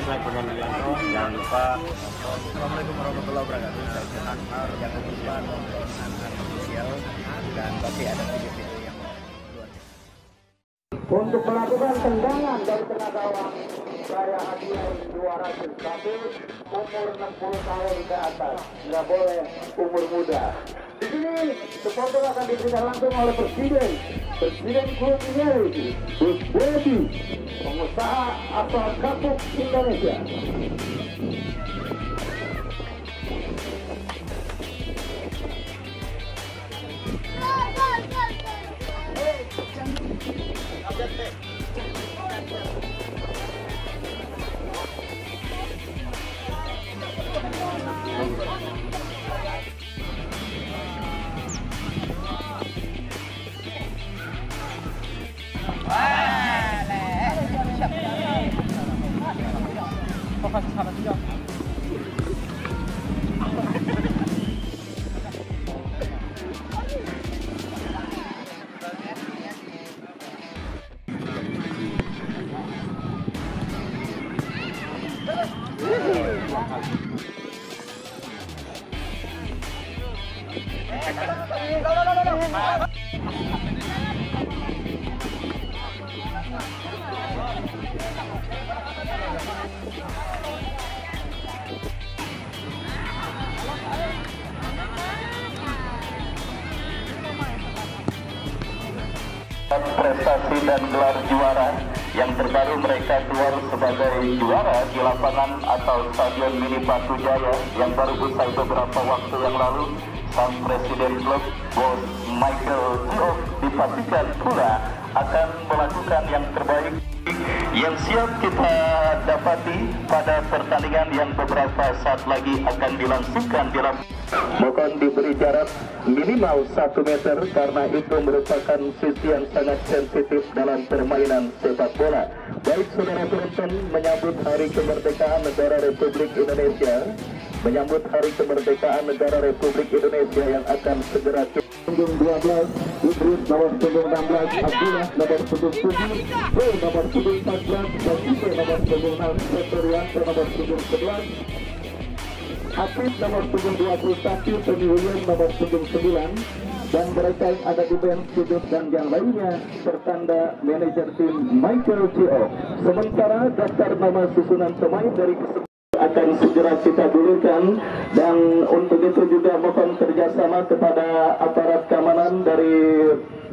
saya Kurniawan Yulianto. Jangan lupa. Assalamualaikum warahmatullahi wabarakatuh. Saya Firman Akmal. Jangan lupa nonton Anhan Official dan pasti ada video-video yang luar biasa. Untuk melakukan tendangan dari tengah gawang, saya hadiah juara satu umur 60 tahun ke atas, nggak boleh umur muda. Di sini supporter akan diberikan langsung oleh Presiden Klub ini, Gus Bedi, pengusaha asal Kapuk Indonesia. Prestasi dan gelar juara yang terbaru mereka keluar sebagai juara di lapangan atau Stadion Mini Batu Jaya yang baru usai beberapa waktu yang lalu. Sang Presiden klub Bos Michael Gove dipastikan pula akan melakukan yang terbaik yang siap kita dapati pada pertandingan yang beberapa saat lagi akan dilangsungkan di lapangan. Mohon diberi jarak minimal 1 meter karena itu merupakan sisi yang sangat sensitif dalam permainan sepak bola. Baik saudara penonton, menyambut Hari Kemerdekaan Negara Republik Indonesia, menyambut Hari Kemerdekaan Negara Republik Indonesia yang akan segera punggung 12, Idris nomor punggung 16, Abdullah nomor punggung 7, Pro nomor punggung 14, Basuke nomor punggung 6, Peterianto nomor punggung 11, Hafiz nomor punggung 21, Tony William nomor punggung 9, dan mereka yang ada di bench sudut dan yang lainnya bertanda manajer tim Michael Gove. Sementara daftar nama susunan pemain dari akan segera kita dulukan, dan untuk itu juga mohon kerjasama kepada aparat keamanan dari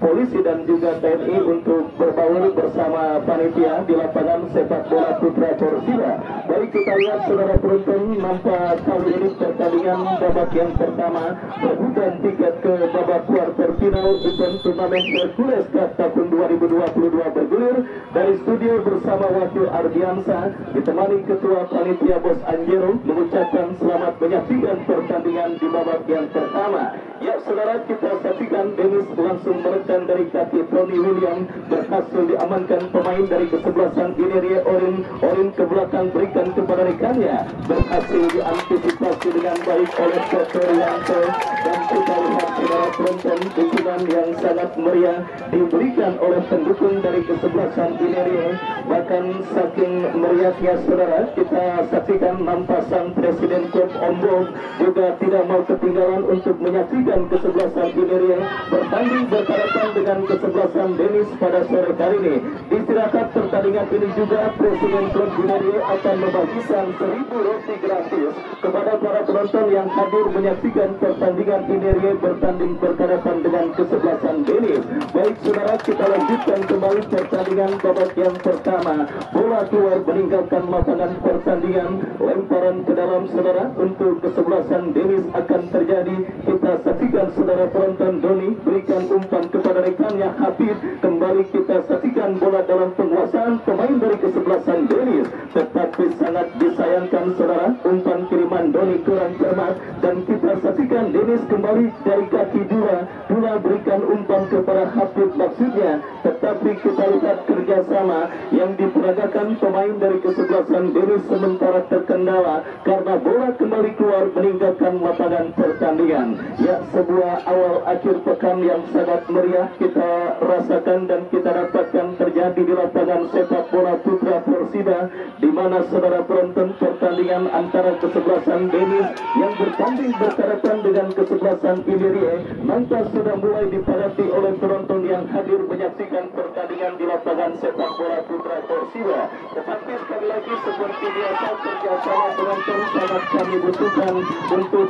polisi dan juga TNI untuk berbaur bersama panitia di lapangan sepak bola putra Persija. Baik, kita lihat saudara penonton, nampak kali ini pertandingan babak yang pertama perebutan tiket ke babak kuarter final event turnamen Hercules Cup tahun 2022 bergulir dari studio bersama Wakil Ardiansa ditemani ketua panitia Bos Anjero mengucapkan selamat menyaksikan pertandingan di babak yang pertama. Ya saudara, kita saksikan Dennis langsung merekan dari kaki Tony William, berhasil diamankan pemain dari kesebelasan Ineria Orin ke belakang berikan kepada rekannya, berhasil diantisipasi dengan baik oleh Peterianto, dan kita lihat saudara penonton dukungan yang sangat meriah diberikan oleh pendukung dari kesebelasan Ineria. Bahkan saking meriahnya saudara, kita saksikan nampak sang Presiden klub Ombo juga tidak mau ketinggalan untuk menyaksikan kesebelasan Ineria bertanding berhadapan dengan kesebelasan Dennis pada sore kali ini. Istirahat pertandingan ini juga Presiden klub Ineria akan membagikan 1000 roti gratis kepada para penonton yang hadir menyaksikan pertandingan Ineria bertanding berhadapan dengan kesebelasan Dennis. Baik saudara, kita lanjutkan kembali pertandingan babak yang pertama. Bola keluar meninggalkan lapangan pertandingan, lemparan ke dalam saudara untuk kesebelasan Dennis akan terjadi. Kita saksikan saudara penonton, Doni berikan umpan kepada rekannya Habib. Kembali kita saksikan bola dalam penguasaan pemain dari kesebelasan Dennis, tetapi sangat disayangkan saudara, umpan kiriman Doni kurang cermat, dan kita saksikan Dennis kembali dari kaki Dula berikan umpan kepada Habib maksudnya, tetapi kita lihat kerjasama yang diperagakan pemain dari kesebelasan kesebelasan Denis sementara terkendala karena bola kembali keluar meninggalkan lapangan pertandingan. Ya, sebuah awal akhir pekan yang sangat meriah kita rasakan dan kita dapatkan terjadi di lapangan sepak bola Putra Persiba, di mana saudara penonton pertandingan antara kesebelasan Denis yang bertanding berhadapan dengan kesebelasan Ilirie nampak sudah mulai dipadati oleh penonton yang hadir menyaksikan pertandingan di lapangan sepak bola Putra Persiba. Tetapi sekali lagi seperti biasa kerjasama penonton sangat kami butuhkan untuk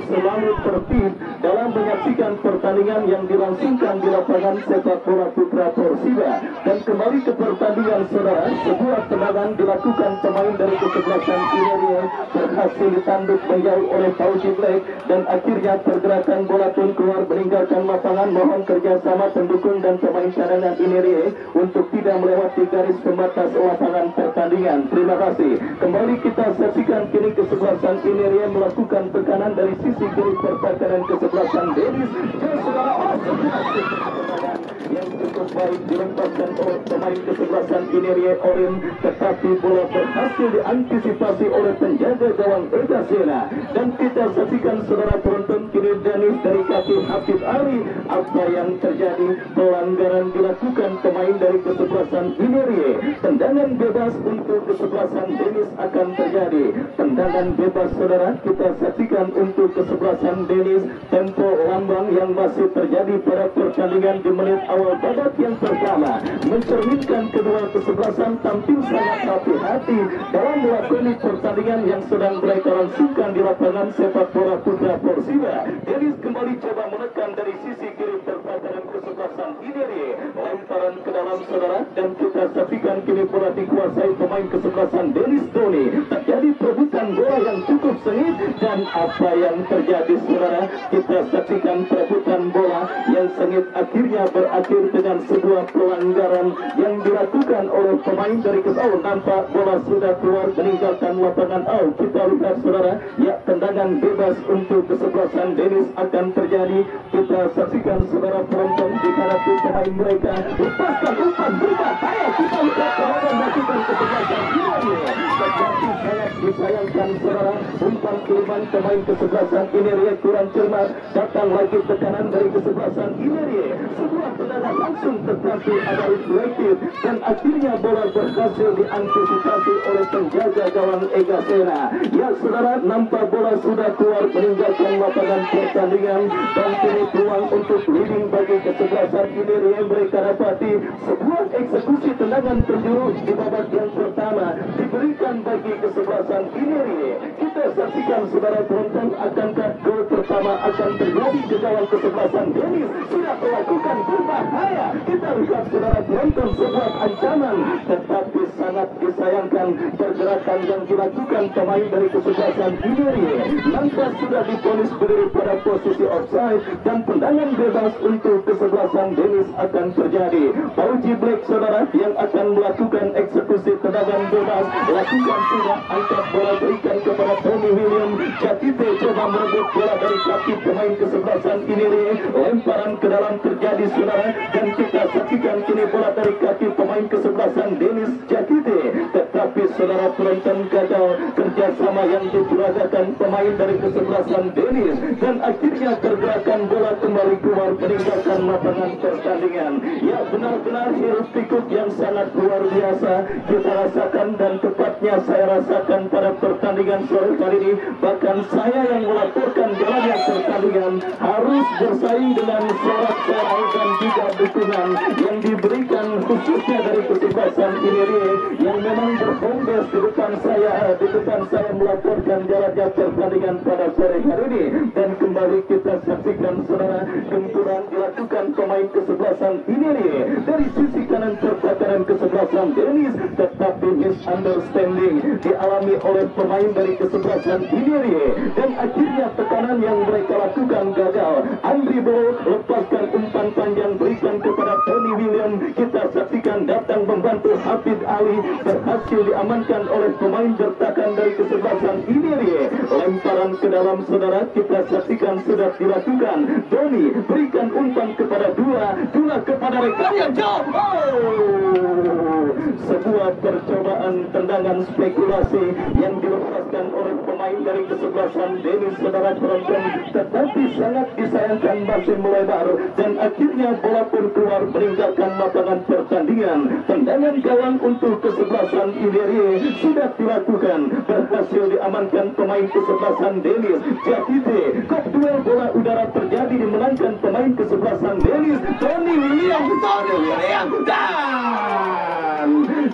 selalu tertib dalam menyaksikan pertandingan yang dilangsungkan di lapangan sepak bola Putra Persiba. Dan kembali ke pertandingan saudara, sebuah tendangan dilakukan pemain dari kesebelasan Ilirie berhasil ditanduk menjauh oleh Fauzi Black dan akhirnya pergerakan bola pun keluar meninggalkan lapangan. Mohon kerjasama pendukung dan pemain cadangan Ilirie untuk tidak melewati garis pembatas lapangan pertandingan. Terima kasih. Kembali kita saksikan kini kesebelasan Ilirie melakukan tekanan dari sisi kiri pertahanan kesebelasan Denis. Saudara, yang cukup baik dilepaskan oleh pemain kesebelasan Ilirie Orin, tetapi bola berhasil diantisipasi oleh penjaga gawang Ega Sena. Dan kita saksikan saudara penonton kini Denis dari kaki Hafid Ali. Apa yang terjadi? Pelanggaran dilakukan pemain dari kesebelasan Ilirie. Tendangan bebas untuk kesebelasan Denis akan terjadi. Tendangan bebas saudara kita saksikan untuk kesebelasan Denis. Tempo lambang yang masih terjadi pada pertandingan di menit awal babak yang pertama mencerminkan kedua kesebelasan tampil sangat hati-hati dalam melakoni pertandingan yang sedang mereka langsungkan di lapangan sepak bola Putra Persiba. Denis kembali coba menekan dari sisi kiri pertahanan kesebelasan Ilirie, lemparan ke dalam saudara, dan kita saksikan kini bola dikuasai pemain kesebelasan Denis Doni. Terjadi perebutan bola yang cukup sengit dan apa yang terjadi saudara, kita saksikan perebutan bola yang sengit akhirnya berakhir dengan sebuah pelanggaran yang dilakukan oleh pemain dari kesebelasan. Nampak bola sudah keluar meninggalkan lapangan. Kita lihat saudara, ya, tendangan bebas untuk kesebelasan Denis akan terjadi. Kita saksikan saudara penonton di hadapan pemain mereka lepaskan umpan berbahaya. Kita lihat saudara melakukan kesebelasan Ilirie. Tetapi sangat disayangkan saudara, umpan kiriman pemain kesebelasan Ilirie kurang cermat. Datang lagi tekanan dari kesebelasan Ilirie. Sebuah tendangan langsung tetapi ada reflektif dan akhirnya bola berhasil diantisipasi oleh penjaga gawang Ega Sena. Ya saudara, nampak bola sudah keluar meninggalkan lapangan pertandingan dan kini peluang untuk leading bagi kesebelasan Ilirie mereka dapati. Sebuah eksekusi tendangan terjuru di babak yang pertama diberikan bagi kesebelasan Ilirie. Kita saksikan saudara penonton, akankah gol pertama akan terjadi ke gawang kesebelasan Denis? Sudah melakukan berbahaya. Kita lihat saudara penonton sebuah ancaman, tetapi sangat disayangkan pergerakan yang dilakukan pemain dari kesebelasan Ilirie. Nampak sudah diponis berdiri pada posisi offside dan tendangan bebas untuk kesebelasan Denis akan terjadi. Fauzi Black saudara yang akan melakukan eksekusi tendangan bebas, lakukan sudah, angkat bola berikan kepada Tony William. Jakite coba merebut bola dari kaki pemain kesebelasan Ilirie, lemparan ke dalam terjadi saudara, dan kita saksikan kini bola dari kaki pemain kesebelasan Denis Jakite. Tetapi saudara penonton, gagal kerjasama yang diperagakan pemain dari kesebelasan Denis dan akhirnya pergerakan bola kembali keluar meninggalkan lapangan pertandingan. Ya, benar-benar hiruk pikuk yang sangat luar biasa kita rasakan, dan tepatnya saya rasakan pada pertandingan sore kali ini. Bahkan saya yang melaporkan jalannya pertandingan harus bersaing dengan sorak-sorai dan juga dukungan yang diberikan khususnya dari kesebelasan Ilirie yang memang berkombes di depan saya melaporkan jalannya pertandingan pada sore hari ini. Dan kembali kita saksikan saudara, gempuran dilakukan pemain kesebelasan Ilirie dari sisi kanan pertahanan kesebelasan Denis, tetapi misunderstanding dialami oleh pemain dari kesebelasan Ilirie dan akhirnya tekanan yang mereka lakukan gagal. Andri Bo lepaskan umpan panjang berikan kepada Tony Tony William. Kita saksikan datang membantu Hafid Ali, berhasil diamankan oleh pemain bertahan dari kesebelasan Inerie. Lemparan ke dalam saudara, kita saksikan sudah dilakukan. Doni berikan umpan kepada Dula kepada rekannya jauh. Sebuah percobaan tendangan spekulasi yang dilepaskan oleh pemain dari kesebelasan Denis saudara penonton, tetapi sangat disayangkan masih melebar dan akhirnya bola pun keluar meninggalkan lapangan pertandingan. Tendangan gawang untuk kesebelasan Inerie sudah dilakukan, berhasil diamankan pemain kesebelasan Denis. Jakite, kop duel bola udara terjadi, dimenangkan pemain kesebelasan Denis, Tony William dan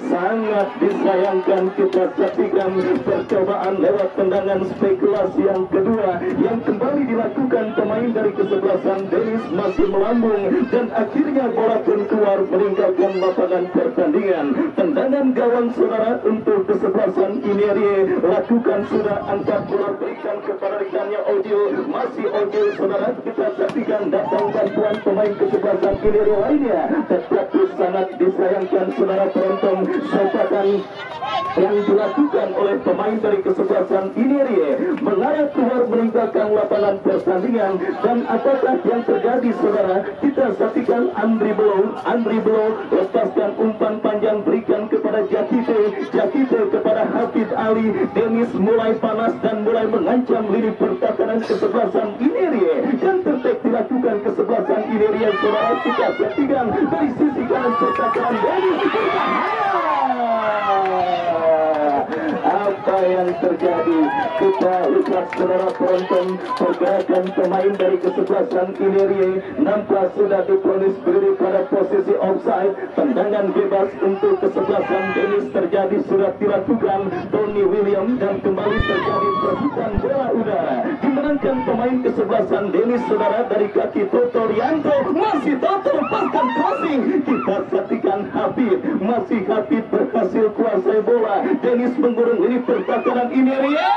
sangat disayangkan kita saksikan percobaan lewat tendangan spekulasi yang kedua yang kembali dilakukan pemain dari kesebelasan Denis masih melambung dan akhirnya bola pun keluar meninggalkan lapangan pertandingan. Tendangan gawang saudara untuk kesebelasan Inerie lakukan sudah, angkat bola berikan kepada rekannya Ojo, masih Ojo saudara, kita saksikan datang bantuan pemain kesebelasan Inerie lainnya, tetapi sangat disayangkan saudara penonton, sepakan yang dilakukan oleh pemain dari kesebelasan Inerie mengarah keluar meninggalkan lapangan pertandingan. Dan apakah yang terjadi saudara, kita saksikan Andri Blow lepaskan umpan panjang berikan kepada Jakite kepada Hafid Ali. Denis mulai panas dan mulai mengancam lini pertahanan kesebelasan Inerie dan tertek dilakukan kesebelasan Inerie saudara, kita saksikan dari sisi kanan pertahanan Denis. Apa yang terjadi? Kita lihat saudara penonton, pergerakan pemain dari kesebelasan Inerie nampak sudah diponis berdiri pada posisi offside. Tendangan bebas untuk kesebelasan Denis terjadi, sudah dilakukan Tony William dan kembali terjadi perebutan bola udara. Dimenangkan pemain kesebelasan Denis saudara dari kaki Toto Rianto, masih Toto lepaskan crossing. Kita saksikan Hafid, masih Hafid berhasil kuasai bola. Denis mengurung ini pertahanan Inerie.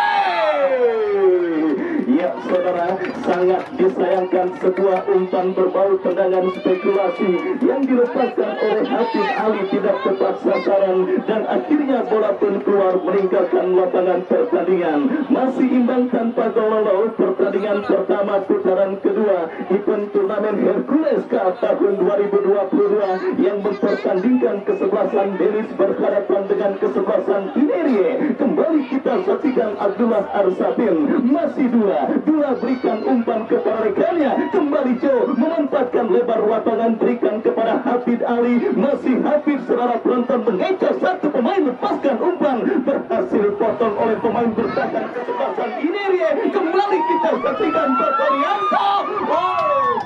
Ya saudara, sangat disayangkan sebuah umpan berbau tendangan spekulasi yang dilepaskan oleh Hafid Ali tidak tepat sasaran dan akhirnya bola pun keluar meninggalkan lapangan pertandingan. Masih imbang tanpa gol. Pertandingan pertama putaran kedua event turnamen Hercules Cup tahun 2022 yang mempertandingkan kesebelasan Denis berhadapan dengan kesebelasan Inerie. Kembali kita saksikan Abdullah Arsafin, masih Dula berikan umpan kepada rekannya, kembali Joe memanfaatkan lebar lapangan berikan kepada Hafid Ali, masih Hafid saudara penonton mengejar satu pemain, lepaskan umpan, berhasil potong oleh pemain bertahan kesebelasan Inerie. Kembali kita saksikan Batorianto.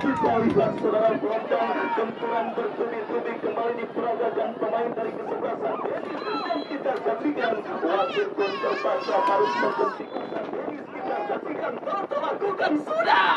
Kita lihat saudara penonton, benturan bertubi-tubi kembali diperagakan pemain dari kesebelasan Denis dan kita saksikan wasit pun terpaksa harus menghentikan Denis. Kita saksikan Toto lakukan sudah.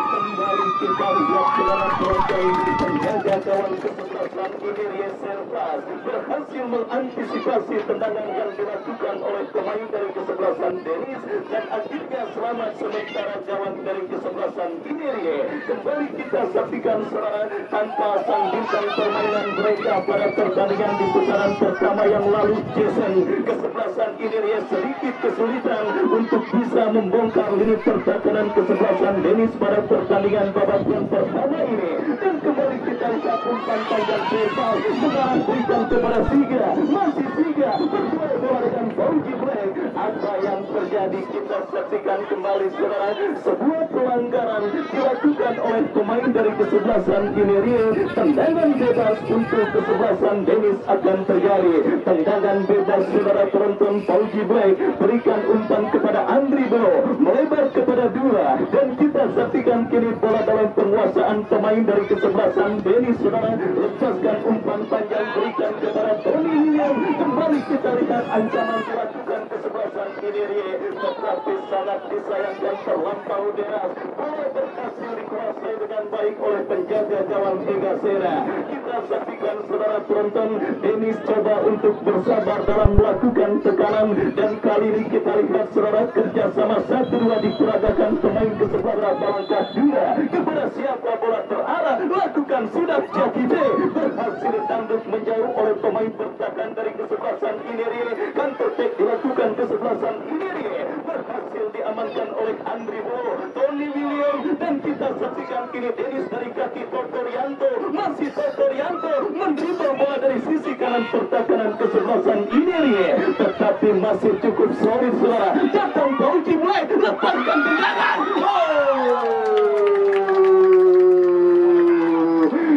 Kembali kita lihat saudara penonton, penjaga gawang kesebelasan Inerie Servas berhasil mengantisipasi tendangan yang dilakukan oleh pemain dari kesebelasan Denis dan akhirnya selamat sementara gawang dari kesebelasan Inerie. Kembali kita saksikan saudara, tanpa sang bintang permainan mereka pada pertandingan di putaran pertama yang lalu, Jason, kesebelasan Inerie sedikit kesulitan untuk bisa membongkar lini pertahanan kesebelasan Denis pada pertandingan babak yang pertama ini. Dan kembali kita lihat umpan panjang bebas mengarah berikan kepada Siga, masih Siga berduel bola dengan Fauji Black. Apa yang terjadi kita saksikan kembali saudara, sebuah pelanggaran dilakukan oleh pemain dari kesebelasan Inerie. Tendangan bebas untuk kesebelasan Denis akan terjadi. Tendangan bebas saudara penonton, Fauji Black berikan umpan kepada Andri Blow, melebar kepada Dula dan kita saksikan kini bola dalam penguasaan pemain dari kesebelasan Denis saudara, lepaskan umpan panjang berikan kepada Tony William. Kembali kita lihat ancaman dilakukan kesebelasan Inerie, tetapi sangat disayangkan terlampau deras. Bola berhasil dikuasai dengan baik oleh penjaga gawang Ega Sena. Kita saksikan saudara penonton, Dennis coba untuk bersabar dalam melakukan tekanan, dan kali ini kita lihat saudara kerjasama 1-2 diperagakan pemain kesebelah melangkah 2 kepada siapa bola terarah, lakukan sudah Jakite berhasil tanduk menjauh oleh pemain bertahan dari kesebelasan Inerie. Counter attack dilakukan kesebelasan Inerie, berhasil diamankan oleh Andri Bo, Tony William, dan kita saksikan kini Dennis dari kaki Totorianto, masih Totorianto mendribble bola dari sisi kanan pertahanan kesebelasan Inerie, tetapi masih cukup solid saudara. Datang Pauji mulai lepaskan tendangan.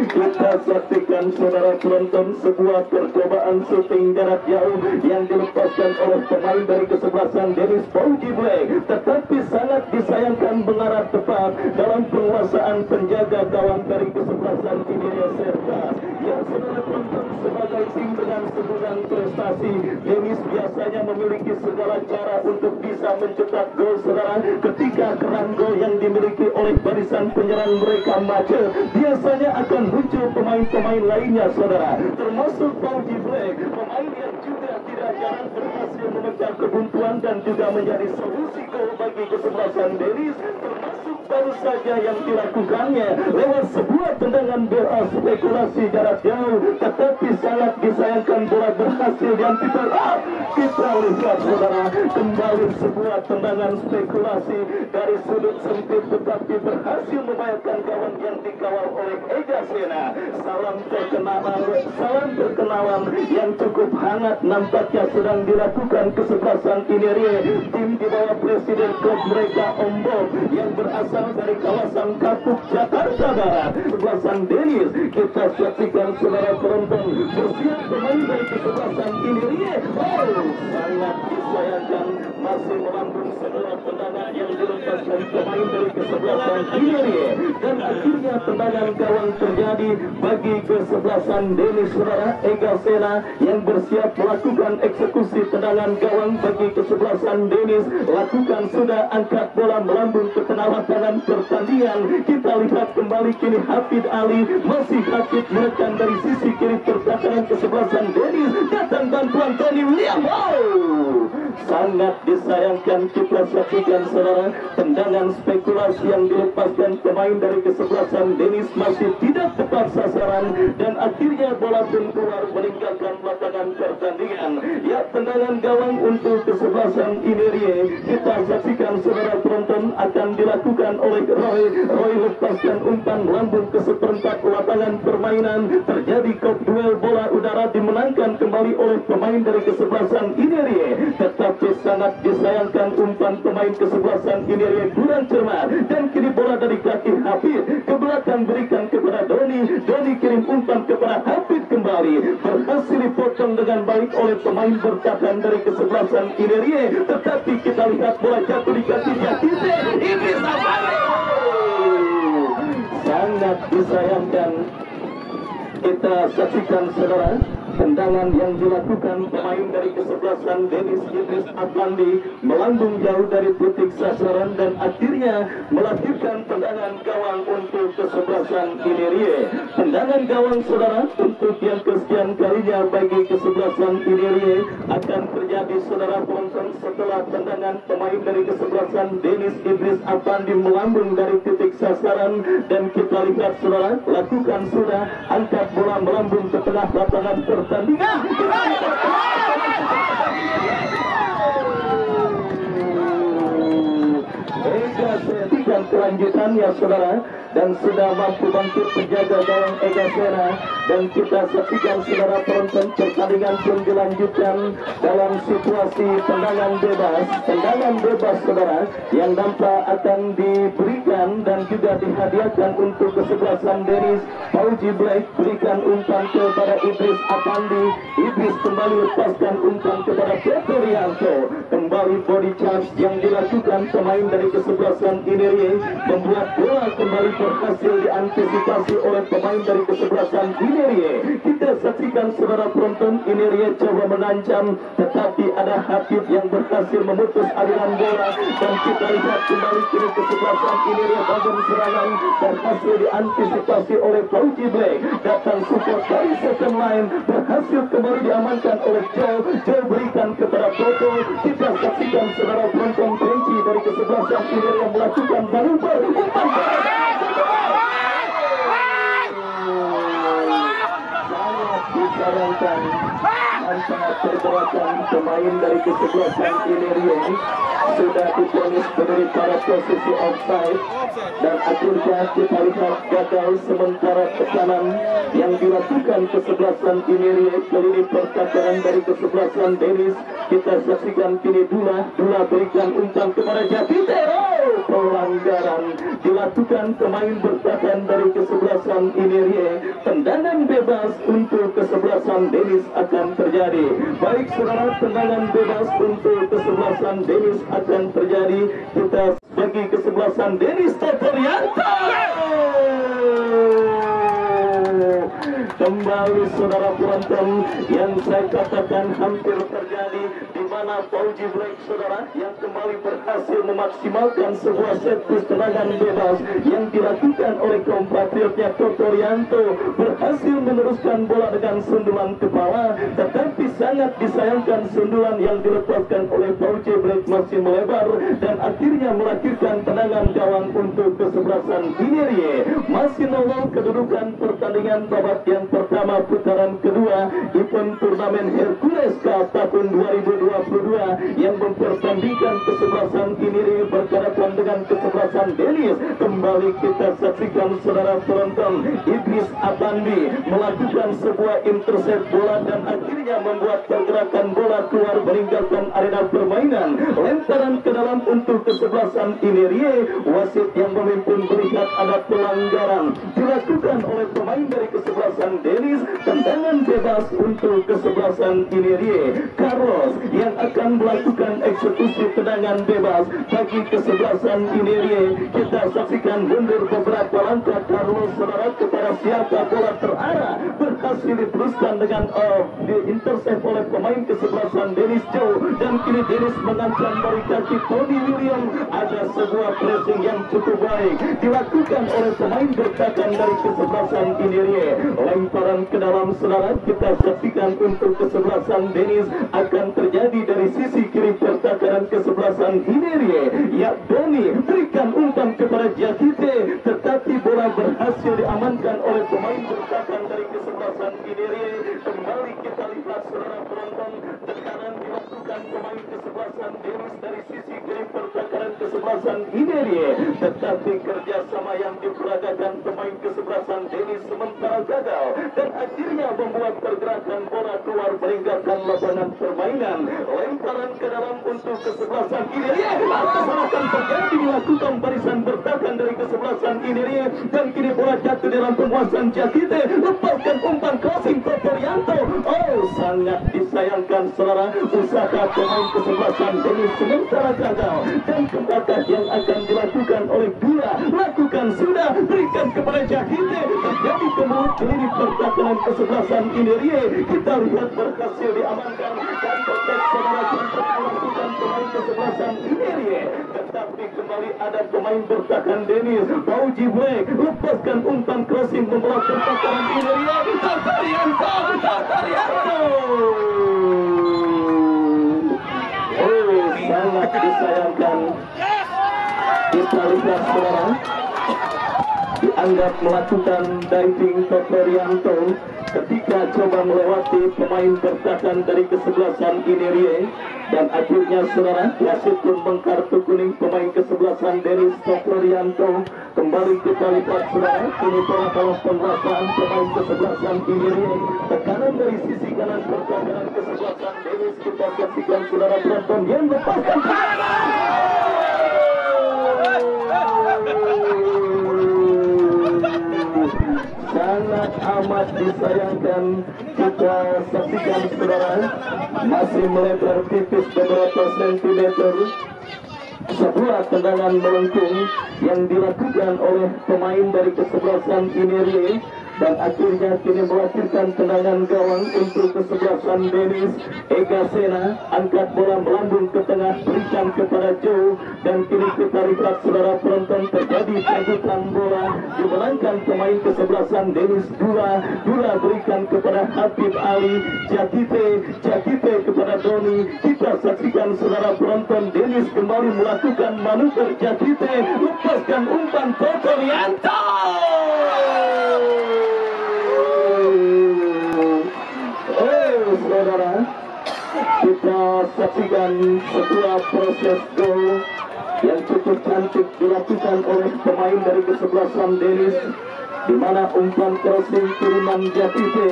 Kita saksikan saudara penonton sebuah percobaan syuting jarak jauh yang dilepaskan oleh pemain dari kesebelasan Dennis Pauji Black, tetapi sangat disayangkan mengarah tepat dalam penguasaan penjaga gawang dari kesebelasan Inerie Serta. Yang saudara penonton, sebagai tim dengan segudang prestasi, Dennis biasanya memiliki segala cara untuk bisa mencetak gol saudara. Ketika keran gol yang dimiliki oleh barisan penyerang mereka macet, biasanya akan muncul pemain-pemain lainnya saudara, termasuk Pauji Black, pemain yang juga tidak jarang berhasil memecah kebuntuan dan juga menjadi solusi gol bagi kesebelasan Dennis, termasuk baru saja yang dilakukannya lewat sebuah tendangan bola spekulasi jarak jauh, tetapi sangat disayangkan bola berhasil yang kita lihat saudara, kembali sebuah tendangan spekulasi dari sudut sempit tetapi berhasil membahayakan gawang yang dikawal oleh Ega Sena. Salam perkenalan yang cukup hangat nampaknya sedang dilakukan kesebelasan Inerie, tim di bawah presiden klub mereka Ombok yang berasal dari kawasan Kapuk Jakarta Barat. Kesebelasan Dennis, kita saksikan saudara penonton, bersiap pemain dari kesebelasan Inerie. Sangat disayangkan masih melambung sebuah tendangan yang dilepaskan pemain dari kesebelasan Inerie, dan akhirnya tendangan gawang terjadi bagi kesebelasan Dennis saudara. Ega Sena yang bersiap melakukan eksekusi tendangan gawang bagi kesebelasan Dennis, lakukan sudah, angkat bola melambung ke tengah lapangan pertandingan. Kita lihat kembali kini Hafid Ali, masih Hafid menekan dari sisi kiri pertahanan kesebelasan Dennis, datang bantuan Tony William. Sangat disayangkan kita saksikan saudara, tendangan spekulasi yang dilepaskan pemain dari kesebelasan Dennis masih tidak tepat sasaran, dan akhirnya bola pun keluar meninggalkan lapangan pertandingan. Ya, tendangan gawang untuk kesebelasan Inerie, kita saksikan saudara penonton, akan dilakukan oleh Roy lepaskan umpan melambung ke seperempat lapangan permainan, terjadi duel bola udara dimenangkan kembali oleh pemain dari kesebelasan Inerie, tetapi sangat disayangkan umpan pemain kesebelasan Inerie kurang cermat, dan kini bola dari kaki Hafid ke belakang berikan kepada Doni kirim umpan kepada Hafid kembali, berhasil dipotong dengan baik oleh pemain bertahan dari kesebelasan Inerie, tetapi kita lihat bola jatuh di kaki Jakite. Ini sangat disayangkan. Kita saksikan saudara, tendangan yang dilakukan pemain dari kesebelasan Dennis Idris Afandi melambung jauh dari titik sasaran, dan akhirnya melahirkan tendangan gawang untuk kesebelasan Inerie. Tendangan gawang saudara untuk yang kesekian kalinya bagi kesebelasan Inerie akan terjadi saudara penonton setelah tendangan pemain dari kesebelasan Dennis Idris Afandi melambung dari titik sasaran, dan kita lihat saudara, lakukan sudah, angkat bola melambung ke tengah lapangan pertandingan. Ega Sena kelanjutannya saudara, dan sudah mampu bangkit penjaga gawang Ega Sena, dan kita saksikan saudara penonton, pertandingan pun dilanjutkan dalam situasi tendangan bebas saudara, yang nampak akan diberikan dan juga dihadiahkan untuk kesebelasan Dennis. Pauji Black berikan umpan kepada Idris Afandi, Idris kembali lepaskan umpan kepada Peterianto, kembali body charge yang dilakukan pemain dari kesebelasan Inerie, membuat bola kembali berhasil diantisipasi oleh pemain dari kesebelasan Inerie. Inerie. Kita saksikan saudara penonton, Inerie coba mengancam, tetapi ada Habib yang berhasil memutus aliran bola, dan kita lihat kembali kini kesebelasan Inerie bangun serangan berhasil diantisipasi oleh Fauji Black. Datang support dari second line, berhasil kembali diamankan oleh Joe. Joe berikan kepada Toto. Kita saksikan saudara penonton, Benci dari kesebelasan Inerie yang melakukan manuver umpan sangat disarankan dan sangat pergerakan pemain dari kesebelasan Inerie sudah diponis berdiri pada posisi offside, dan akhirnya kita lihat gagal sementara tekanan yang dilakukan kesebelasan Inerie ke lini pertahanan dari kesebelasan Dennis. Kita saksikan kini Dula berikan umpan kepada Jakite. Pelanggaran dilakukan pemain bertahan dari kesebelasan Inerie. Tendangan bebas untuk kesebelasan Dennis akan terjadi. Baik saudara, tendangan bebas untuk kesebelasan Dennis akan terjadi. Kita bagi kesebelasan Dennis Totorianto. Kembali saudara penonton, yang saya katakan hampir terjadi, di mana Fauji Black saudara yang kembali berhasil memaksimalkan sebuah set piece tendangan bebas yang dilakukan oleh kompatriotnya Totorianto, berhasil meneruskan bola dengan sundulan kepala, tetapi sangat disayangkan sundulan yang dilepaskan oleh Fauji Black masih melebar dan akhirnya melahirkan tendangan gawang untuk kesebelasan Inerie. Masih 0 kedudukan pertandingan babak yang pertama putaran kedua event turnamen Hercules Cup tahun 2022 yang mempertandingkan kesebelasan Inerie berhadapan dengan kesebelasan Dennis. Kembali kita saksikan saudara penonton, Idris Abandi melakukan sebuah intercept bola dan akhirnya membuat pergerakan bola keluar meninggalkan arena permainan. Lemparan ke dalam untuk kesebelasan Inerie. Wasit yang memimpin melihat ada pelanggaran dilakukan oleh pemain dari kesebelasan Dennis. Tendangan bebas untuk kesebelasan Inerie. Carlos yang akan melakukan eksekusi tendangan bebas bagi kesebelasan Inerie. Kita saksikan mundur beberapa langkah Carlos saudara kepada siapa bola terarah, berhasil diteruskan dengan diintercept oleh pemain kesebelasan Dennis Joe, dan kini Dennis mengancam dari kaki Tony William. Ada sebuah pressing yang cukup baik dilakukan oleh pemain bertahan dari kesebelasan Inerie. Lemparan ke dalam saudara kita saksikan untuk kesebelasan Dennis akan terjadi dari sisi kiri pertahanan kesebelasan Inerie. Ya, Doni berikan umpan kepada Jakite, tetapi bola berhasil diamankan oleh pemain bertahan dari kesebelasan Inerie. Kembali kita lihat saudara penonton, tekanan dilakukan pemain kesebelasan Dennis dari sisi kiri pertahanan kesebelasan Inerie, tetapi kerjasama yang diperagakan pemain kesebelasan Dennis sementara gagal dan akhirnya membuat pergerakan bola keluar meninggalkan lapangan permainan. Lemparan ke dalam untuk kesebelasan Inerie akan terjadi dilakukan barisan bertahan dari kesebelasan Inerie, dan kini bola jatuh dalam penguasaan Jakite. Lepaskan umpan crossing Totorianto. Sangat disayangkan saudara, usaha pemain kesebelasan Dennis sementara gagal, dan kebakar yang akan dilakukan oleh Dula lakukan sudah, berikan kepada Jakite, terjadi kemudian lini pertahanan kesebelasan Inerie. Kita lihat berhasil diamankan dan tertek saudara untuk melakukan pemain kesebelasan Inerie, tetapi kembali ada pemain bertahan Dennis. Fauji Black lepaskan umpan crossing membawa pertahanan Inerie. Totorianto. Sangat disayangkan. Kita lihat saudara, dianggap melakukan diving Totorianto ketika coba melewati pemain bertahan dari kesebelasan Inerie, dan akhirnya saudara wasit pun mengkartu kuning pemain kesebelasan Dennis Totorianto. Kembali kita lihat saudara, kini bola dalam penguasaan pemain kesebelasan Inerie. Tekanan dari sisi kanan pertahanan kesebelasan Dennis. Kita saksikan saudara penonton yang lepaskan sangat amat disayangkan. Kita saksikan saudara, masih melebar tipis beberapa sentimeter. Sebuah tendangan melengkung yang dilakukan oleh pemain dari kesebelasan Inerie, dan akhirnya kini melahirkan tendangan gawang untuk kesebelasan Dennis. Ega Sena angkat bola melambung ke tengah, berikan kepada Joe, dan kini kita lihat saudara penonton terjadi perebutan bola, dimenangkan pemain kesebelasan Dennis. Dula berikan kepada Habib Ali, Jakite kepada Doni. Kita saksikan saudara penonton, Dennis kembali melakukan manuver. Jakite lepaskan umpan Potorianto. Saudara, kita saksikan sebuah proses gol yang cukup cantik dilakukan oleh pemain dari kesebelasan Dennis, di mana umpan crossing kiriman Jakite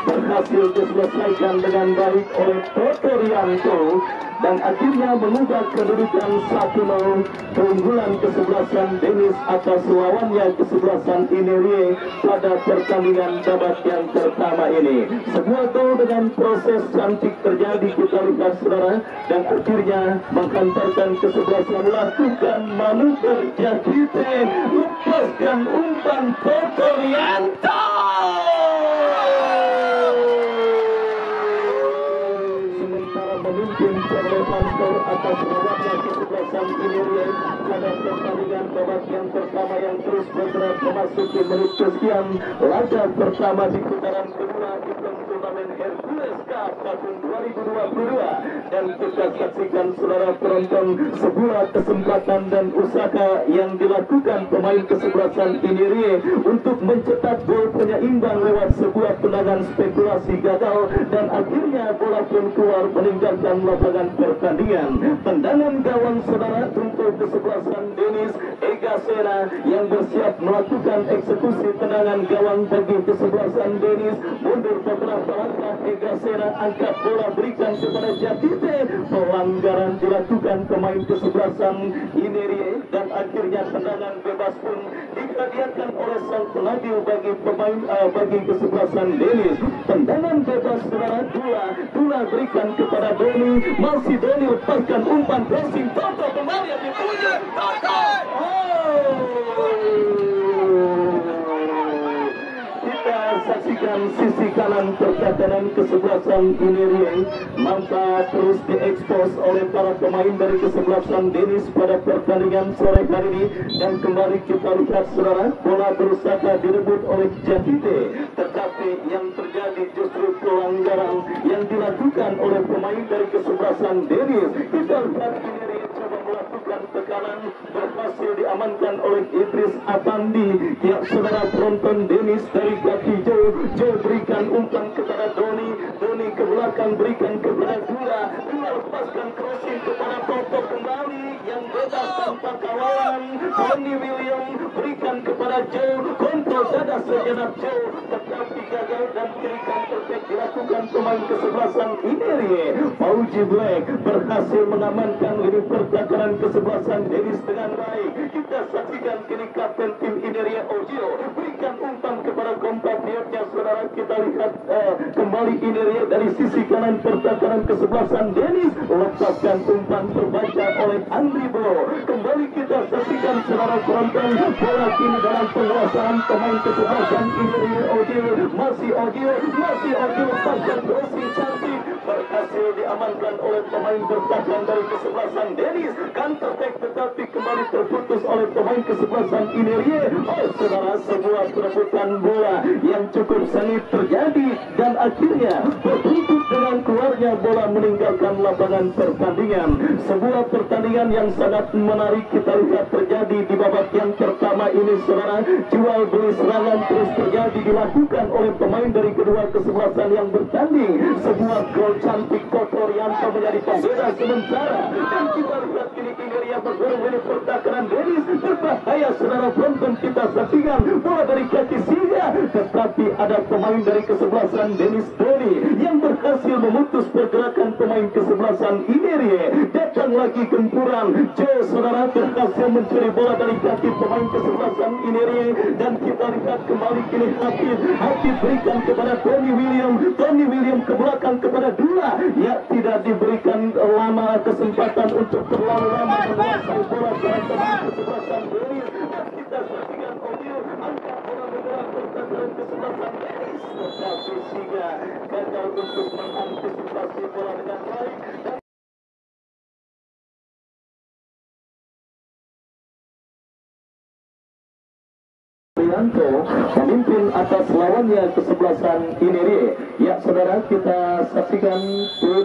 berhasil diselesaikan dengan baik oleh Potorianto dan akhirnya mengubah kedudukan 1-0 keunggulan kesebelasan Dennis atas lawannya kesebelasan Inerie pada pertandingan babak yang pertama ini. Sebuah gol dengan proses cantik terjadi, kita lihat saudara, dan akhirnya menghantarkan kesebelasan melakukan manuver. Jakite lepaskan umpan Potorianto. Memimpin perolehan skor atas lawannya kesebelasan Inerie pada pertandingan babak yang pertama yang terus bergerak memasuki menit kesekian laga pertama di putaran kedua di turnamen Hercules Cup tahun 2022. Dan kita saksikan saudara penonton sebuah kesempatan dan usaha yang dilakukan pemain kesebelasan Inerie untuk mencetak gol penyeimbang lewat sebuah tendangan spekulasi gagal, dan akhirnya bola pun keluar meninggalkan lapangan pertandingan. Tendangan gawang saudara untuk kesebelasan Dennis. Ega Sena yang bersiap melakukan eksekusi tendangan gawang bagi kesebelasan Dennis. Mundur beberapa langkah, Ega Sena angkat bola berikan kepada Jakite. Pelanggaran dilakukan pemain kesebelasan Inerie dan akhirnya tendangan bebas pun dihadiahkan oleh sang pengadil bagi pemain bagi kesebelasan Dennis. Tendangan bebas saudara, Dula berikan kepada Doni, masih Doni lepaskan umpan crossing, Toto kembali yang dipunya Toto. Kita saksikan sisi kanan pertahanan kesebelasan Inerie nampak terus diekspos oleh para pemain dari kesebelasan Dennis pada pertandingan sore hari ini, dan kembali kita lihat saudara, bola berusaha direbut oleh Jakite, tetapi yang terjadi justru pelanggaran yang dilakukan oleh pemain dari kesebelasan Dennis. Kita lihat Inerie coba melakukan tekanan, berhasil diamankan oleh Idris Apandi. Ya saudara penonton, Dennis dari kaki Joe berikan umpan kepada Doni ke belakang berikan kepada Dula lepaskan crossing kepada Toto kembali yang bebas tanpa kawalan. Tony William berikan kepada Joe, kontrol dada sejenak Joe, tetapi gagal dan berikan perfect dilakukan pemain kesebelasan Inerie. Fauji Black berhasil mengamankan lini pertahanan kesebelasan Dennis dengan baik. Kita saksikan kini kapten tim Inerie Ogio berikan umpan kepada kompatriotnya saudara. Kita lihat kembali Inerie dari sisi kanan pertahanan kesebelasan Dennis, lepaskan umpan terbaca oleh Andri Bo. Kembali kita saksikan saudara penonton, bola kini dalam penguasaan pemain kesebelasan Inerie Ogio. Masih Ogio lepaskan crossing cantik, berhasil diamankan oleh pemain bertahan dari kesebelasan Dennis. Counter attack tetapi kembali terputus oleh pemain kesebelasan Inerie. Saudara, sebuah perebutan bola yang cukup sengit terjadi dan akhirnya berbuntut dengan keluarnya bola meninggalkan lapangan pertandingan. Sebuah pertandingan yang sangat menarik kita lihat terjadi di babak yang pertama ini saudara. Jual beli serangan terus terjadi dilakukan oleh pemain dari kedua kesebelasan yang bertanding. Sebuah gol cantik Potorianto menjadi pembeda sementara, dan kita lihat kini Inerie bergolong dari pertahanan Dennis. Berbahaya saudara penonton, kita saksikan bola dari kaki Singa, tetapi ada pemain dari kesebelasan Dennis Doni yang berhasil memutus pergerakan pemain kesebelasan Inerie. Datang lagi gempuran Joe saudara, berhasil mencuri bola dari kaki pemain kesebelasan Inerie, dan kita lihat kembali kini Habib berikan kepada Tony William ke belakang kepada Dula. Ya, tidak diberikan lama kesempatan untuk terlalu lama menguasai bola dari pemain kesebelasan Dennis. Dan kita saksikan Odil angkat bola bergerak oleh kesebelasan Dennis, tetapi Siga gagal untuk mengantisipasi bola dengan baik. Prianto memimpin atas lawannya kesebelasan Inerie. Ya saudara, kita saksikan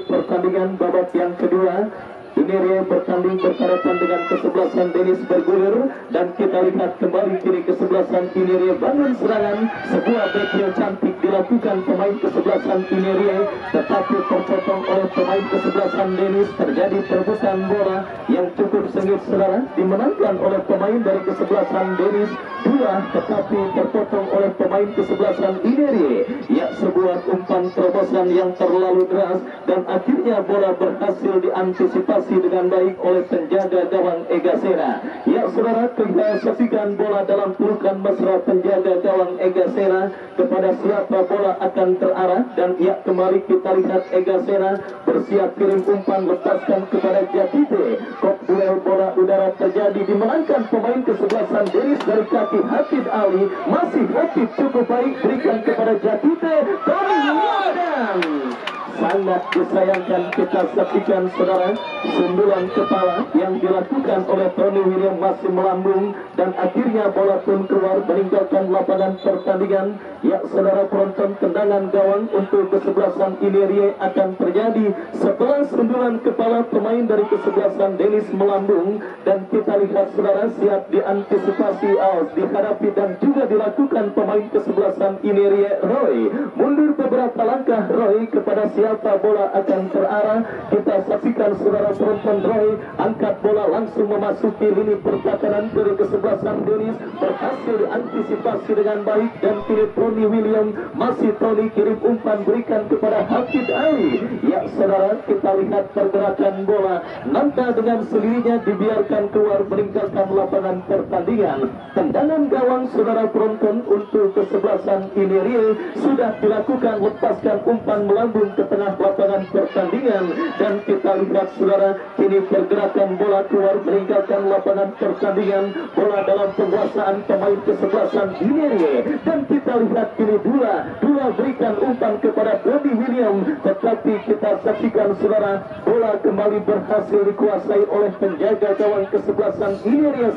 pertandingan babak yang kedua. Inerie bertanding berhadapan dengan kesebelasan Dennis bergulir, dan kita lihat kembali kini kesebelasan Inerie bangun serangan. Sebuah back yang cantik dilakukan pemain kesebelasan Inerie, tetapi terpotong oleh pemain kesebelasan Dennis. Terjadi perebutan bola yang cukup sengit saudara, dimenangkan oleh pemain dari kesebelasan Dennis 2, tetapi terpotong oleh pemain kesebelasan Inerie. Ya, sebuah umpan terobosan yang terlalu deras, dan akhirnya bola berhasil diantisipasi dengan baik oleh penjaga gawang Egasera. Ya saudara, kita saksikan bola dalam pelukan mesra penjaga gawang Egasera. Kepada siapa bola akan terarah, dan ya kembali kita lihat Egasera bersiap kirim umpan, lepaskan kepada Jatite. Kok duel bola udara terjadi, dimenangkan pemain kesebelasan Dennis dari kaki Hafid Ali. Masih Hafid cukup baik, berikan kepada Jatite. Tony William, sangat disayangkan kita saksikan saudara, sundulan kepala yang dilakukan oleh Tony William masih melambung, dan akhirnya bola pun keluar meninggalkan lapangan pertandingan. Ya saudara penonton, tendangan gawang untuk kesebelasan Inerie akan terjadi setelah sundulan kepala pemain dari kesebelasan Dennis melambung, dan kita lihat saudara siap diantisipasi dihadapi dan juga dilakukan pemain kesebelasan Inerie. Roy mundur beberapa langkah, Roy kepada siapa bola akan terarah. Kita saksikan saudara penonton, Roy angkat bola langsung memasuki lini pertahanan dari kesebelasan Dennis, berhasil diantisipasi dengan baik, dan kini Tony William masih Tony kirim umpan, berikan kepada Hafid Ali. Ya saudara, kita lihat pergerakan bola, Nanta dengan sendirinya dibiarkan keluar meninggalkan lapangan pertandingan. Tendangan gawang saudara penonton untuk kesebelasan Inerie sudah dilakukan, lepaskan umpan melambung ke tengah lapangan pertandingan, dan kita lihat saudara kini pergerakan bola keluar meninggalkan lapangan pertandingan. Bola dalam penguasaan pemain kesebelasan Inerie, dan kita lihat kini dua berikan umpan kepada Tony William, tetapi kita saksikan saudara bola kembali berhasil dikuasai oleh penjaga gawang kesebelasan Inerie.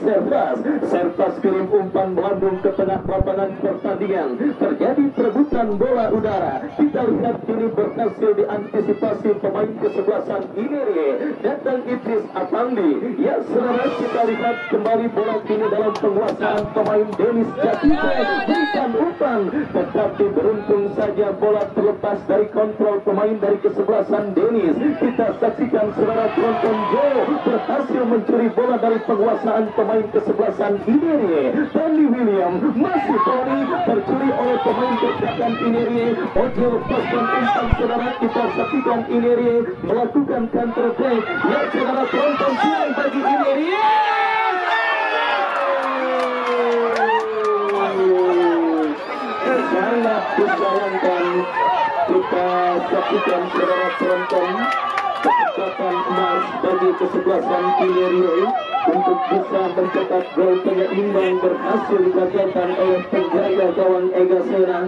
Servas kirim umpan melambung ke tengah lapangan pertandingan. Terjadi perebutan bola udara. Kita lihat kini berhasil diantisipasi pemain kesebelasan Inerie. Datang Idris Apandi. Ya saudara, kita lihat kembali bola kini dalam penguasaan pemain Dennis Jatite. Berikan umpan, tetapi beruntung saja bola terlepas dari kontrol pemain dari kesebelasan Dennis. Kita saksikan saudara penonton, Joe berhasil mencuri bola dari penguasaan pemain kesebelasan Inerie. Tony William, masih Tony, tercuri oleh pemain kesebelasan Inerie. Ojo lepaskan umpan saudara, kita saksikan Inerie melakukan counter attack. Ya saudara penonton, siang bagi Inerie. Sangat disayangkan, kita saksikan saudara penonton, kesempatan emas bagi kesebelasan Inerie untuk bisa mencetak gol penyeimbang berhasil digagalkan oleh penjaga gawang Egasera,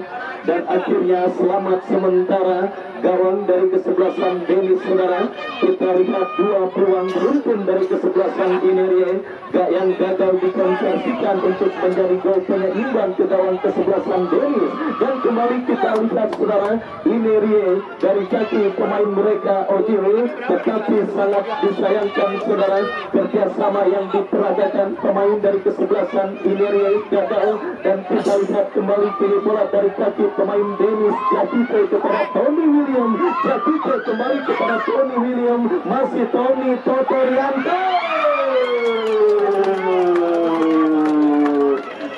dan akhirnya selamat sementara gawang dari kesebelasan Dennis saudara. Kita lihat dua peluang beruntun dari kesebelasan Inerie yang gagal dikonversikan untuk menjadi gol penyeimbang ke gawang kesebelasan Dennis, dan kembali kita lihat saudara Inerie dari kaki pemain mereka Ojil, tetapi sangat disayangkan saudara kerjasama yang diperagakan pemain dari kesebelasan Inerie gagal, dan kita lihat kembali kini bola dari kaki pemain Dennis Jatite kepada Tony William. Jatite kembali kepada Tony William, masih Tony Totorianto.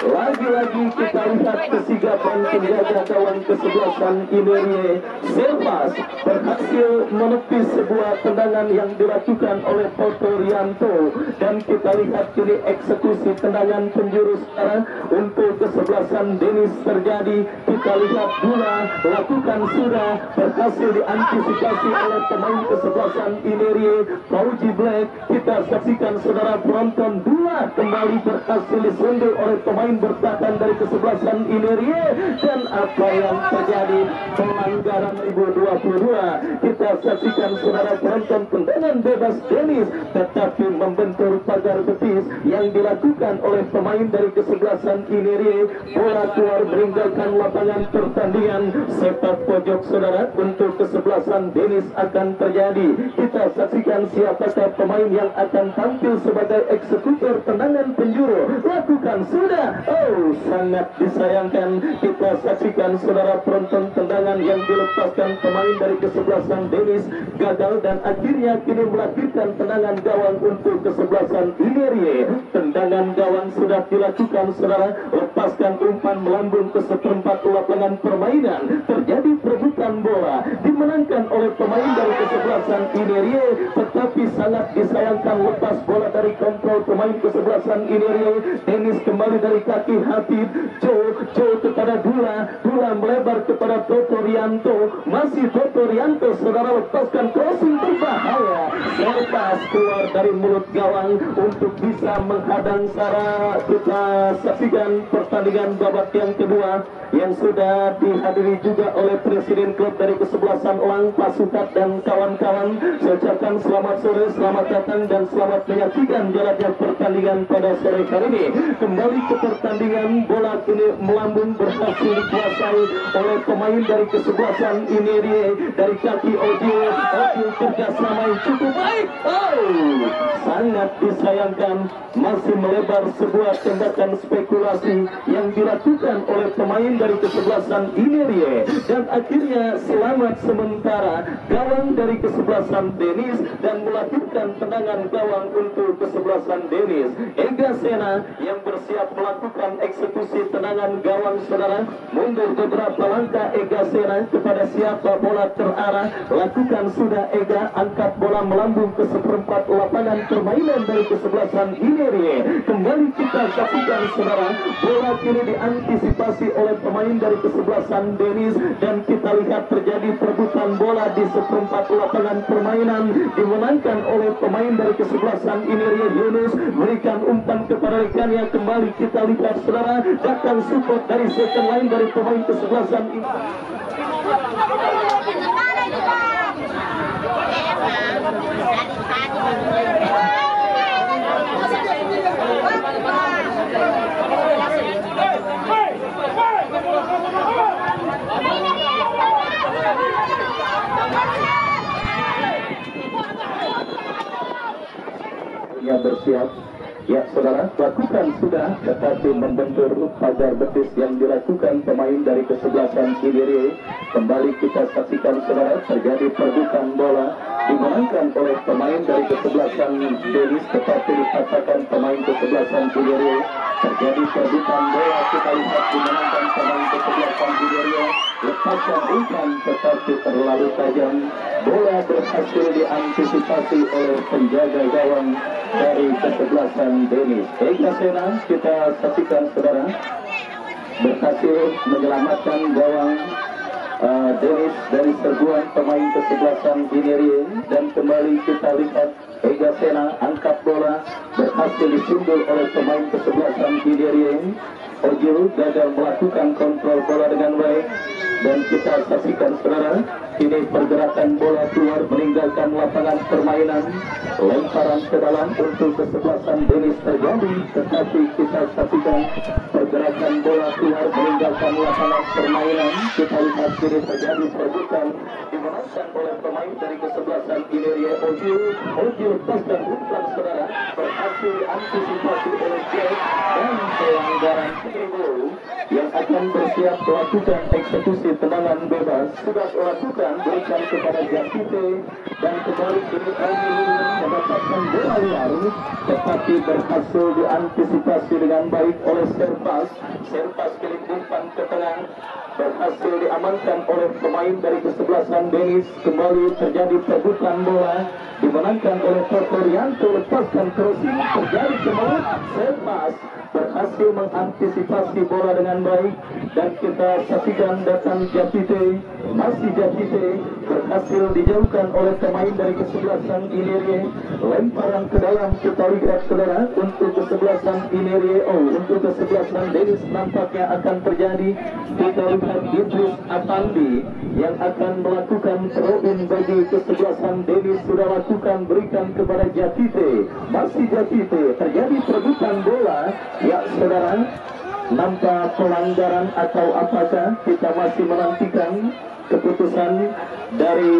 Lagi-lagi kita lihat kesigapan penjaga gawang kesebelasan Inerie. Servas berhasil menepis sebuah tendangan yang dilakukan oleh Totorianto, dan kita lihat kini eksekusi tendangan penjuru sekarang untuk kesebelasan Dennis terjadi. Kita lihat bola lakukan sudah berhasil diantisipasi oleh pemain kesebelasan Inerie, Fauji Black. Kita saksikan saudara penonton, dua kembali berhasil disunduh oleh pemain bertahan dari kesebelasan Inerie. Dan apa yang terjadi? Pelanggaran 2022. Kita saksikan saudara penonton, tendangan bebas Dennis tetapi membentur pagar betis yang dilakukan oleh pemain dari kesebelasan Inerie. Bola keluar meninggalkan lapangan pertandingan. Sepak pojok saudara untuk kesebelasan Dennis akan terjadi. Kita saksikan siapakah pemain yang akan tampil sebagai eksekutor tendangan penjuru. Lakukan sudah. Oh, sangat disayangkan. Kita saksikan saudara penonton, tendangan yang dilepaskan pemain dari kesebelasan Dennis gagal dan akhirnya kini melahirkan tendangan gawang untuk kesebelasan Inerie. Tendangan gawang sudah dilakukan saudara. Lepaskan umpan melambung ke seperempat lapangan permainan. Terjadi perebutan bola dimenangkan oleh pemain dari kesebelasan Inerie, tetapi sangat disayangkan lepas bola dari kontrol pemain kesebelasan Inerie. Dennis kembali dari kaki Habib. Joe kepada Dula melebar kepada Toto Rianto. Masih Toto Rianto saudara, lepaskan crossing berbahaya. Serpas keluar dari mulut gawang untuk bisa menghadang Sarah. Kita saksikan pertandingan babak yang kedua yang sudah dihadiri juga oleh Presiden klub dari kesebelasan Lang, Pak Sukat dan kawan-kawan. Saya ucapkan selamat sore, selamat datang dan selamat menyaksikan jalannya pertandingan pada sore hari ini. Kembali ke pertandingan, bola kini melambung berhasil dikuasai oleh pemain dari kesebelasan Inerie dari kaki Ojil kerjasama yang cukup baik. Oh, sangat disayangkan masih melebar sebuah tembakan spekulasi yang dilakukan oleh pemain dari kesebelasan Inerie dan akhirnya selamat sementara gawang dari kesebelasan Dennis dan melahirkan tendangan gawang untuk kesebelasan Dennis. Ega Sena yang bersiap melakukan eksekusi tendangan gawang saudara, mundur beberapa langkah Ega Sena kepada siapa bola terarah, lakukan sudah Ega, angkat bola melambung ke seperempat lapangan permainan dari kesebelasan Inerie. Kembali kita saksikan saudara, bola kini diantisipasi oleh pemain dari kesebelasan Dennis dan kita lihat terjadi perebutan bola di seperempat lapangan permainan dimenangkan oleh pemain dari kesebelasan Inerie. Yunus berikan umpan kepada rekannya. Kembali kita lihat saudara, datang support dari second line dari pemain kesebelasan Inerie. Ya, bersiap. Ya saudara, lakukan sudah tetapi membentur pagar betis yang dilakukan pemain dari kesebelasan Inerie. Kembali kita saksikan saudara, terjadi perebutan bola dimenangkan oleh pemain dari kesebelasan Dennis tetapi dikatakan pemain kesebelasan Inerie. Terjadi perebutan bola, kita lihat dimenangkan pemain kesebelasan Inerie. Lepaskan umpan tetapi terlalu tajam. Bola berhasil diantisipasi oleh penjaga gawang dari kesebelasan Dennis. Ega Sena kita saksikan saudara berhasil menyelamatkan gawang Dennis dari serbuan pemain kesebelasan Inerie dan kembali kita lihat Ega Sena angkat bola berhasil disundul oleh pemain kesebelasan Inerie. Ojil gagal melakukan kontrol bola dengan baik dan kita saksikan saudara, ini pergerakan bola keluar meninggalkan lapangan permainan, lemparan ke dalam untuk kesebelasan Dennis terjadi, tetapi kita saksikan pergerakan bola keluar meninggalkan lapangan permainan. Kita lihat kini terjadi perebutan dimenangkan oleh pemain dari kesebelasan Inerie. Ojil lepaskan umpan saudara, berhasil antisipasi oleh Jack dan pelanggaran yang akan bersiap melakukan eksekusi tendangan bebas sudah melakukan, berikan kepada Jakite dan kembali kini Ojil mendapatkan bola liar tetapi berhasil diantisipasi dengan baik oleh Serpas kini umpan ke tengah berhasil diamankan oleh pemain dari kesebelasan Dennis. Kembali terjadi perebutan bola dimenangkan oleh Tortorianto, lepaskan crossing, terjadi kembali Serpas berhasil mengantisipasi bola dengan baik, dan kita saksikan datang Japite, masih Japite berhasil dijauhkan oleh pemain dari kesebelasan Inerie. Lemparan ke dalam kita lihat saudara untuk kesebelasan Inerie. Untuk kesebelasan Dennis nampaknya akan terjadi. Kita lihat Idris Atandi yang akan melakukan throw-in bagi kesebelasan Dennis, sudah lakukan, berikan kepada Japite, masih Japite, terjadi perebutan bola. Ya saudara, nampak pelanggaran atau apakah, kita masih menantikan keputusan dari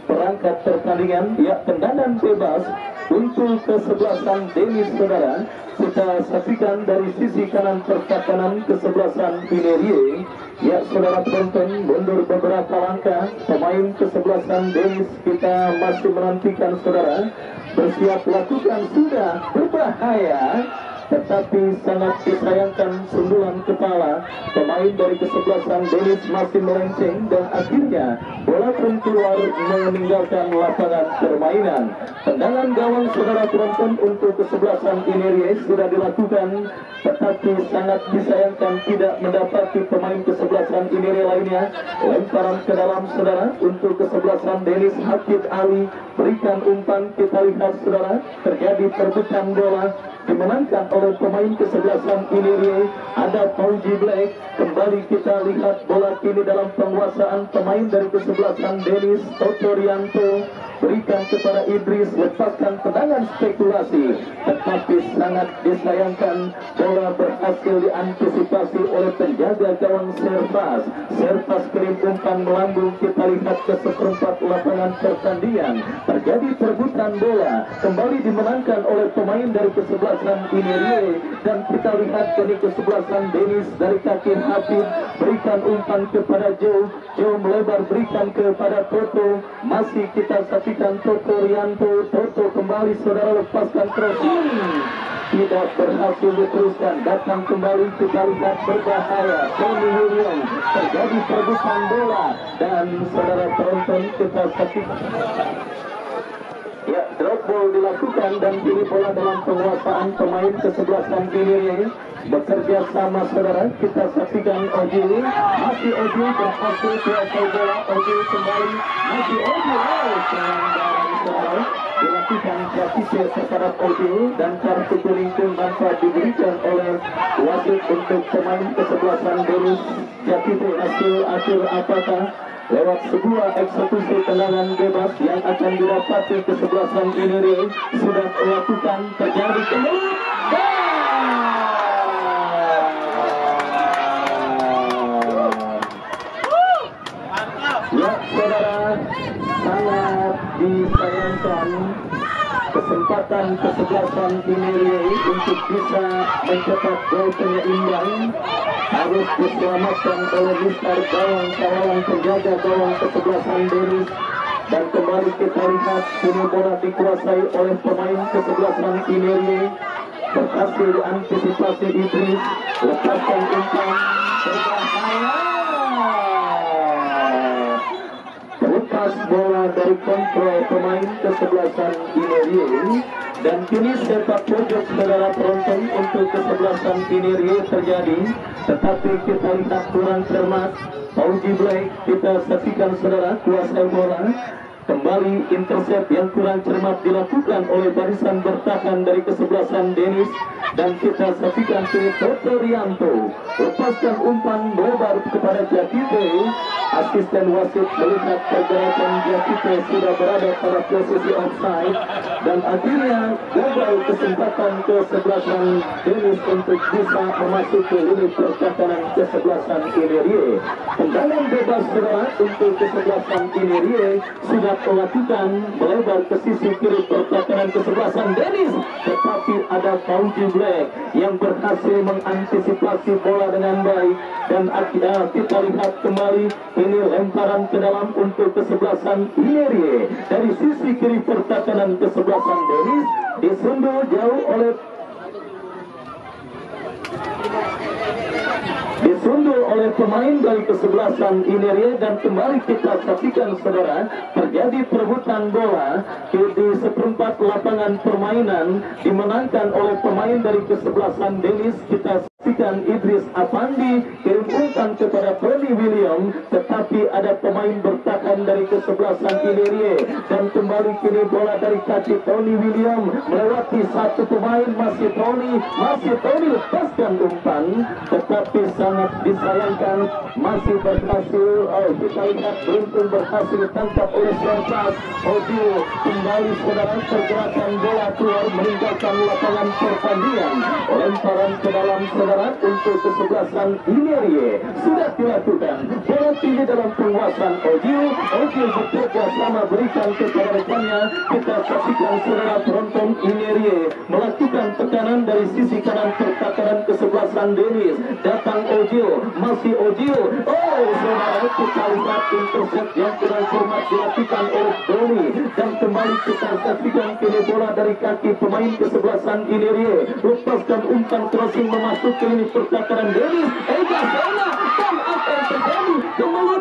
perangkat pertandingan. Ya, tendangan bebas untuk kesebelasan Dennis saudara. Kita saksikan dari sisi kanan pertahanan kesebelasan Inerie. Ya saudara penonton, mundur beberapa langkah pemain kesebelasan Dennis. Kita masih menantikan saudara, bersiap lakukan, sudah berbahaya, tetapi sangat disayangkan sundulan kepala pemain dari kesebelasan Dennis masih melenceng, dan akhirnya bola pun keluar meninggalkan lapangan permainan. Tendangan gawang saudara penonton untuk kesebelasan Inerie sudah dilakukan, tetapi sangat disayangkan tidak mendapati pemain kesebelasan Inerie lainnya. Lemparan ke dalam saudara untuk kesebelasan Dennis, Hakib Ali berikan umpan. Kita lihat saudara, terjadi perebutan bola dimenangkan oleh pemain kesebelasan Inerie. Ada Fauji Black. Kembali kita lihat bola kini dalam penguasaan pemain dari kesebelasan Dennis. Tortorianto berikan kepada Idris, lepaskan tendangan spekulasi, tetapi sangat disayangkan bola berhasil diantisipasi oleh penjaga gawang Serpas. Serpas kirim umpan melambung. Kita lihat ke seperempat lapangan pertandingan, terjadi perebutan bola, kembali dimenangkan oleh pemain dari kesebelasan Inerie, dan kita lihat kini kesebelasan Dennis dari kaki Habib berikan umpan kepada Joe melebar, berikan kepada Toto, masih kita saksikan Tortorianto. Toto kembali saudara, lepaskan crossing, tidak berhasil diteruskan, datang kembali, kita lihat berbahaya. Tony William, terjadi perebutan bola, dan saudara penonton kita saksikan. Ya, drop ball dilakukan, dan kini bola dalam penguasaan pemain kesebelasan Inerie. Bekerja sama saudara, kita saksikan Oji, masih Oji berhasil kuasai bola. Oji kembali, masih Oji, pelanggaran saudara dilakukan Japite terhadap Oji, dan kartu kuning pun tanpa diberikan oleh wasit untuk pemain kesebelasan Dennis. Japite hasil akhir apakah lewat sebuah eksekusi tendangan bebas yang akan didapati kesebelasan Inerie sudah melakukan, terjadi kembali. Ya saudara, sangat disayangkan kesempatan kesebelasan Inerie untuk bisa mencetak gol penyeimbang harus diselamatkan oleh Mister gawang kawalan penjaga gawang kesebelasan Dennis. Dan kembali kita lihat kini bola dikuasai oleh pemain kesebelasan Inerie, berhasil diantisipasi Idris, lepaskan umpan, berbahaya, lepas bola dari kontrol pemain kesebelasan Inerie. Dan kini sepak pojok saudara penonton untuk kesebelasan Inerie terjadi, tetapi kita lihat kurang cermat. Fauji Black, kita saksikan saudara, kuasai bola, kembali intercept yang kurang cermat dilakukan oleh barisan bertahan dari kesebelasan Dennis. Dan kita saksikan kini Tortorianto lepaskan umpan melebar kepada Japite. Asisten wasit melihat pergerakan Japite sudah berada pada posisi offside, dan akhirnya gagal kesempatan kesebelasan Dennis untuk bisa memasuki lini pertahanan kesebelasan Inerie. Tendangan bebas saudara untuk kesebelasan Inerie sudah melakukan, melebar ke sisi kiri pertahanan kesebelasan Dennis, tetapi ada Fauji Black yang berhasil mengantisipasi bola dengan baik. Dan akhirnya kita lihat kembali ini lemparan ke dalam untuk kesebelasan Inerie dari sisi kiri pertahanan kesebelasan Dennis, disundul jauh oleh disundul oleh pemain dari kesebelasan Ineria, dan kembali kita saksikan saudara terjadi perebutan bola di seperempat lapangan permainan dimenangkan oleh pemain dari kesebelasan Dennis. Kita saksikan Idris Afandi kirim umpan kepada Tony William, tetapi ada pemain bertahan dari kesebelasan Ineria, dan kembali kini bola dari kaki Tony William melewati satu pemain. Masih Tony lepaskan umpan, tetapi sangat disayangkan masih berhasil. Kita lihat beruntung berhasil ditangkap oleh Serpas Odil. Kembali saudara pergerakan bola keluar meninggalkan lapangan pertandingan. Lemparan ke dalam saudara untuk kesebelasan Ineria sudah dilakukan. Bola tinggi dalam penguasaan Odil bekerja sama berikan kepada rekannya. Kita saksikan saudara penonton Ineria melakukan tekanan dari sisi kanan pertahanan kesebelasan Dennis. Datang Odil, masih Odil. Saudara kita lihat intercept yang kurang cermat dilakukan oleh Doni, dan kembali kita saksikan kini bola dari kaki pemain kesebelasan Ineria. Lepaskan umpan crossing memasuki ini pertahanan Dennis. Sana dan apa yang terjadi? Kembali.